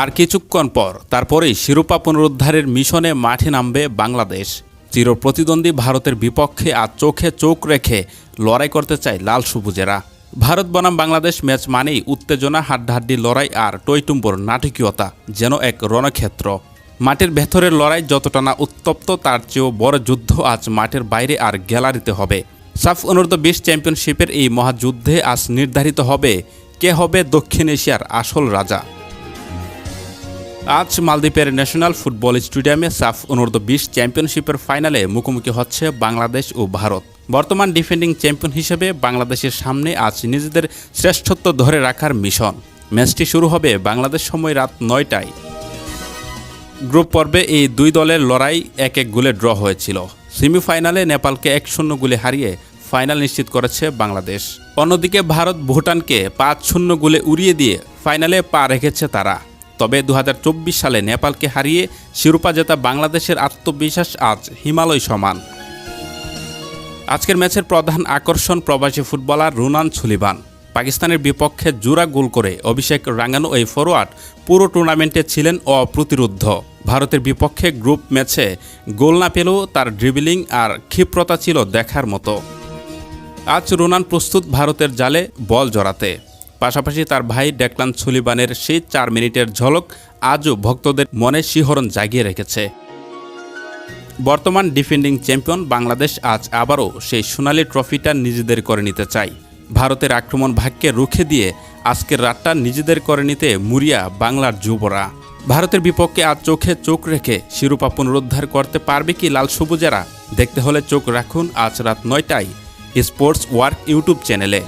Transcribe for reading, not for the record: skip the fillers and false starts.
আর কিছুক্ষণ পর তারপরেই শিরোপা পুনরুদ্ধারের মিশনে মাঠে নামবে বাংলাদেশ। চিরপ্রতিদ্বন্দ্বী ভারতের বিপক্ষে আজ চোখে চোখ রেখে লড়াই করতে চায় লাল সবুজেরা। ভারত বনাম বাংলাদেশ ম্যাচ মানেই উত্তেজনা, হাড্ডাহাড্ডি লড়াই আর টইটুম্বর নাটকীয়তা, যেন এক রণক্ষেত্র। মাঠের ভেতরের লড়াই যতটা না উত্তপ্ত, তার চেয়েও বড় যুদ্ধ আজ মাঠের বাইরে আর গ্যালারিতে হবে। সাফ অনূর্ধ্ব-20 চ্যাম্পিয়নশিপের এই মহাযুদ্ধে আজ নির্ধারিত হবে কে হবে দক্ষিণ এশিয়ার আসল রাজা। আজ মালদ্বীপের ন্যাশনাল ফুটবল স্টেডিয়ামে সাফ অনূর্ধ্ব-20 চ্যাম্পিয়নশিপের ফাইনালে মুখোমুখি হচ্ছে বাংলাদেশ ও ভারত। বর্তমান ডিফেন্ডিং চ্যাম্পিয়ন হিসেবে বাংলাদেশের সামনে আজ নিজেদের শ্রেষ্ঠত্ব ধরে রাখার মিশন। ম্যাচটি শুরু হবে বাংলাদেশ সময় রাত 9টায়। গ্রুপ পর্বে এই দুই দলের লড়াই 1-1 গোলে ড্র হয়েছিল। সেমিফাইনালে নেপালকে 1-0 গোলে হারিয়ে ফাইনাল নিশ্চিত করেছে বাংলাদেশ। অন্যদিকে ভারত ভুটানকে 5-0 গোলে উড়িয়ে দিয়ে ফাইনালে পা রেখেছে তারা। তবে 2024 সালে নেপালকে হারিয়ে শিরোপা জেতা বাংলাদেশের আত্মবিশ্বাস আজ হিমালয় সমান। আজকের ম্যাচের প্রধান আকর্ষণ প্রবাসী ফুটবলার রুনান সুলিভান। পাকিস্তানের বিপক্ষে জোড়া গোল করে অভিষেক রাঙানো এই ফরোয়ার্ড পুরো টুর্নামেন্টে ছিলেন অপ্রতিরোধ্য। ভারতের বিপক্ষে গ্রুপ ম্যাচে গোল না পেলেও তার ড্রিবলিং আর ক্ষিপ্রতা ছিল দেখার মতো। আজ রুনান প্রস্তুত ভারতের জালে বল জড়াতে। পাশাপাশি তার ভাই ডেকলান সুলিভানের সেই 4 মিনিটের ঝলক আজও ভক্তদের মনে শিহরণ জাগিয়ে রেখেছে। বর্তমান ডিফেন্ডিং চ্যাম্পিয়ন বাংলাদেশ আজ আবারও সেই সোনালি ট্রফিটা নিজেদের করে নিতে চায়। ভারতের আক্রমণ ভাগ্যকে রুখে দিয়ে আজকের রাতটা নিজেদের করে নিতে মরিয়া বাংলার যুবরা। ভারতের বিপক্ষে আজ চোখে চোখ রেখে শিরোপা পুনরুদ্ধার করতে পারবে কি লাল সবুজেরা? দেখতে হলে চোখ রাখুন আজ রাত 9টায় স্পোর্টস ওয়ার্ক ইউটিউব চ্যানেলে।